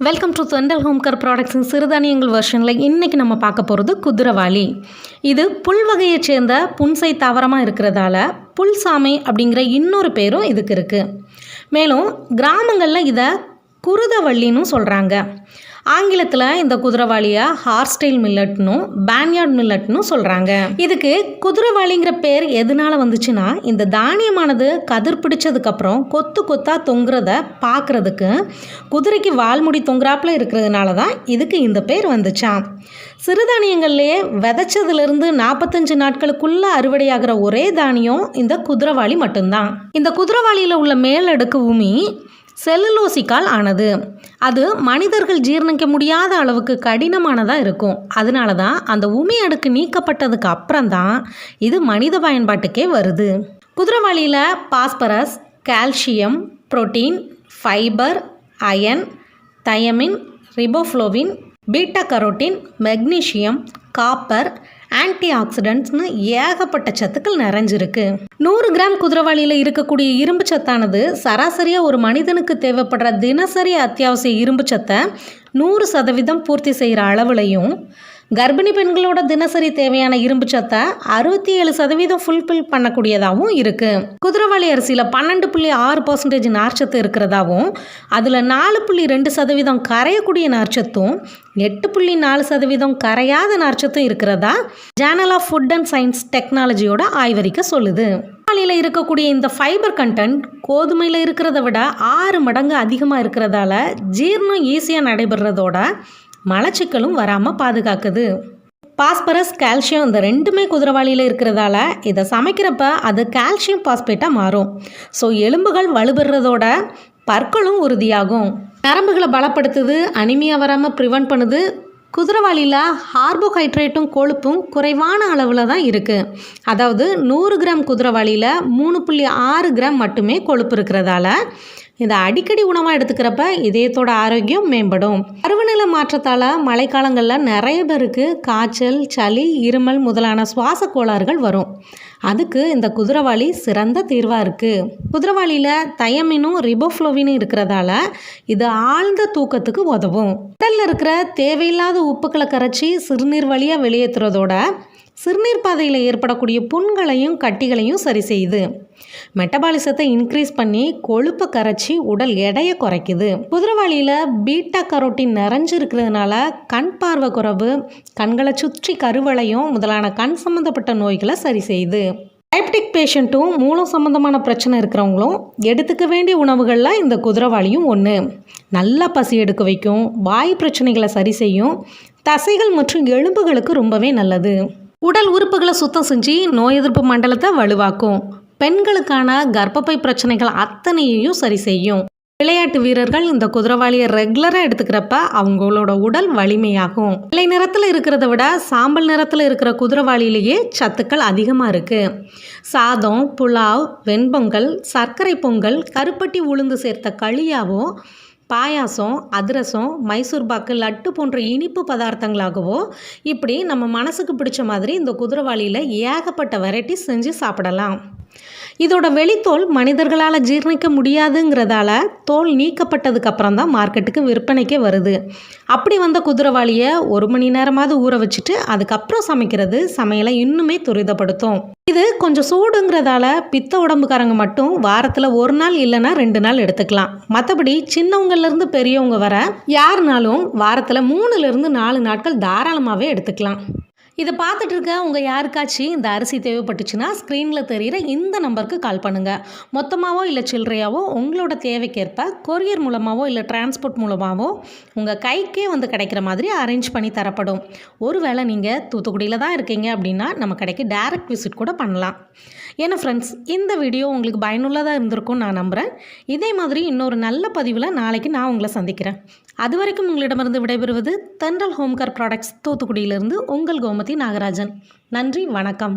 Welcome to தென்றல் home care ப்ராடக்ட்ஸின் சிறுதானியங்கள் வெர்ஷனில் இன்றைக்கி நம்ம பார்க்க போகிறது குதிரவாளி. இது புல் வகையை சேர்ந்த புன்சை தாவரமாக இருக்கிறதால புல்சாமை அப்படிங்கிற இன்னொரு பேரும் இதுக்கு இருக்குது. மேலும் கிராமங்களில் இதை குருதவள்ளின்னு சொல்கிறாங்க. ஆங்கிலத்தில் இந்த குதிரவாளியை ஹார்ஸ்டைல் மில்லட்னும் பேன்யார்ட் மில்லட்னு சொல்கிறாங்க. இதுக்கு குதிரவாளிங்கிற பேர் எதனால் வந்துச்சுன்னா, இந்த தானியமானது கதிர் பிடிச்சதுக்கப்புறம் கொத்து கொத்தாக தொங்குறத பார்க்குறதுக்கு குதிரைக்கு வால்முடி தொங்குறாப்பில் இருக்கிறதுனால தான் இதுக்கு இந்த பேர் வந்துச்சான். சிறுதானியங்கள்லேயே விதைச்சதுலேருந்து 45 நாட்களுக்குள்ளே அறுவடையாகிற ஒரே தானியம் இந்த குதிரவாளி மட்டும்தான். இந்த குதிரவாளியில் உள்ள மேலடுக்கு உமி செல்லுலோசிக்கால் ஆனது. அது மனிதர்கள் ஜீரணிக்க முடியாத அளவுக்கு கடினமானதாக இருக்கும். அதனால தான் அந்த உமி அடுக்கு நீக்கப்பட்டதுக்கு அப்புறம் தான் இது மனித பயன்பாட்டுக்கே வருது. குதிரவாளியில் phosphorus, calcium, protein, fibre, iron, thiamine, riboflavin, beta carotene, magnesium, copper, ஆன்டி ஆக்சிடென்ட்ஸ்னு ஏகப்பட்ட சத்துக்கள் நிறைஞ்சிருக்கு. 100 கிராம் குதிரவாளியில் இருக்கக்கூடிய இரும்பு சத்தானது சராசரியாக ஒரு மனிதனுக்கு தேவைப்படுற தினசரி அத்தியாவசிய இரும்பு சத்தை 100% பூர்த்தி செய்கிற அளவுலையும், கர்ப்பிணி பெண்களோட தினசரி தேவையான இரும்பு சத்தை 67% ஃபுல்ஃபில் பண்ணக்கூடியதாகவும் இருக்குது. குதிரவாளி அரிசியில் 12.6% நார்ச்சத்து இருக்கிறதாவும், அதில் 4.2% கரையக்கூடிய நார்ச்சத்தும் 8.4% கரையாத நார்ச்சத்தும் இருக்கிறதா journal of food and science டெக்னாலஜியோட ஆய்வறிக்கை சொல்லுது. குதிரவாளியில் இருக்கக்கூடிய இந்த ஃபைபர் கண்டென்ட் கோதுமையில் இருக்கிறத விட 6 மடங்கு அதிகமாக இருக்கிறதால ஜீரணம் ஈஸியாக நடைபெறதோட மலச்சிக்கலும் வராமல் பாதுகாக்குது. பாஸ்பரஸ், கால்சியம் இந்த ரெண்டுமே குதிரவாளியில் இருக்கிறதால இதை சமைக்கிறப்ப அது கால்சியம் பாஸ்பேட்டாக மாறும். ஸோ எலும்புகள் வலுபெறதோட பற்களும் உறுதியாகும். நரம்புகளை பலப்படுத்துது, அனிமியா வராமல் ப்ரிவென்ட் பண்ணுது. குதிரவாளியில் கார்போஹைட்ரேட்டும் கொழுப்பும் குறைவான அளவில் தான் இருக்குது. அதாவது 100 கிராம் குதிரவாளியில் 3.6 கிராம் மட்டுமே கொழுப்பு இருக்கிறதால இதை அடிக்கடி உணவாக எடுத்துக்கிறப்ப இதயத்தோட ஆரோக்கியம் மேம்படும். பருவநிலை மாற்றத்தால் மழைக்காலங்களில் நிறைய பேருக்கு காய்ச்சல், சளி, இருமல் முதலான சுவாச கோளாறுகள் வரும். அதுக்கு இந்த குதிரவாளி சிறந்த தீர்வாக இருக்குது. குதிரவாளியில் தயமினும் ரிபோஃப்ளோவினும் இருக்கிறதால இது ஆழ்ந்த தூக்கத்துக்கு உதவும். உடலில் இருக்கிற தேவையில்லாத உப்புக்களை கரைச்சி சிறுநீர் வழியாக வெளியேற்றுறதோட சிறுநீர் பாதையில் ஏற்படக்கூடிய புண்களையும் கட்டிகளையும் சரி செய்யுது. மெட்டபாலிசத்தை இன்க்ரீஸ் பண்ணி கொழுப்பை கரைச்சி உடல் எடையை குறைக்குது. குதிரவாளியில் பீட்டா கரோட்டின் நிறைஞ்சிருக்கிறதுனால கண் பார்வை குறைவு, கண்களை சுற்றி கருவளையம் முதலான கண் சம்மந்தப்பட்ட நோய்களை சரி செய்யுது. டயபெட்டிக் பேஷண்ட்டும் மூலம் சம்மந்தமான பிரச்சனை இருக்கிறவங்களும் எடுத்துக்க வேண்டிய உணவுகளில் இந்த குதிரவாளியும் ஒன்று. நல்லா பசி எடுக்க வைக்கும், வாய் பிரச்சனைகளை சரி செய்யும், தசைகள் மற்றும் எலும்புகளுக்கு ரொம்பவே நல்லது. உடல் உறுப்புகளை சுத்தம் செஞ்சு நோய் எதிர்ப்பு மண்டலத்தை வலுவாக்கும். பெண்களுக்கான கர்ப்பப்பை பிரச்சனைகள் அத்தனையையும் சரி செய்யும். விளையாட்டு வீரர்கள் இந்த குதிரவாளியை ரெகுலராக எடுத்துக்கிறப்ப அவங்களோட உடல் வலிமையாகும். வெள்ளை நிறத்தில் இருக்கிறத விட சாம்பல் நிறத்தில் இருக்கிற குதிரவாளியிலேயே சத்துக்கள் அதிகமாக இருக்குது. சாதம், புலாவ், வெண்பொங்கல், சர்க்கரை பொங்கல், கருப்பட்டி உளுந்து சேர்த்த களியாவோ, பாயாசம், அதிரசம், மைசூர் பாக்கு, லட்டு போன்ற இனிப்பு பதார்த்தங்களாகவோ இப்படி நம்ம மனசுக்கு பிடிச்ச மாதிரி இந்த குதிரவாளியில் ஏகப்பட்ட வெரைட்டிஸ் செஞ்சு சாப்பிடலாம். இதோட வெளித்தோல் மனிதர்களால் ஜீரணிக்க முடியாதுங்கிறதால தோல் நீக்கப்பட்டதுக்கு அப்புறம் தான் மார்க்கெட்டுக்கு விற்பனைக்கே வருது. அப்படி வந்த குதிரவாளியை 1 மணி நேரமாவது ஊற வச்சுட்டு அதுக்கப்புறம் சமைக்கிறது சமையலை இன்னுமே துரிதப்படுத்தும். இது கொஞ்சம் சூடுங்கிறதால பித்த உடம்புக்காரங்க மட்டும் வாரத்தில் 1 நாள் இல்லைன்னா 2 நாள் எடுத்துக்கலாம். மற்றபடி சின்னவங்கலேருந்து பெரியவங்க வர யாருனாலும் வாரத்தில் 3லேருந்து 4 நாட்கள் தாராளமாகவே எடுத்துக்கலாம். இதை பார்த்துட்டு இருக்க உங்கள் யாருக்காச்சும் இந்த அரிசி தேவைப்பட்டுச்சுன்னா ஸ்க்ரீனில் தெரிகிற இந்த நம்பருக்கு கால் பண்ணுங்கள். மொத்தமாகவோ இல்லை சில்லறையாவோ உங்களோட தேவைக்கேற்ப கொரியர் மூலமாகவோ இல்லை டிரான்ஸ்போர்ட் மூலமாகவோ உங்கள் கைக்கே வந்து கிடைக்கிற மாதிரி அரேஞ்ச் பண்ணி தரப்படும். ஒருவேளை நீங்கள் தூத்துக்குடியில் தான் இருக்கீங்க அப்படின்னா நம்ம கடைக்கு டைரக்ட் விசிட் கூட பண்ணலாம். ஏன்னா ஃப்ரெண்ட்ஸ், இந்த வீடியோ உங்களுக்கு பயனுள்ளதாக இருந்திருக்கும்னு நான் நம்புகிறேன். இதே மாதிரி இன்னொரு நல்ல பதிவில் நாளைக்கு நான் உங்களை சந்திக்கிறேன். அது வரைக்கும் உங்களிடமிருந்து விடைபெறுவது தென்றல் ஹோம் கேர் ப்ராடக்ட்ஸ் தூத்துக்குடியிலிருந்து உங்கள் கோமதி நாகராஜன். நன்றி, வணக்கம்.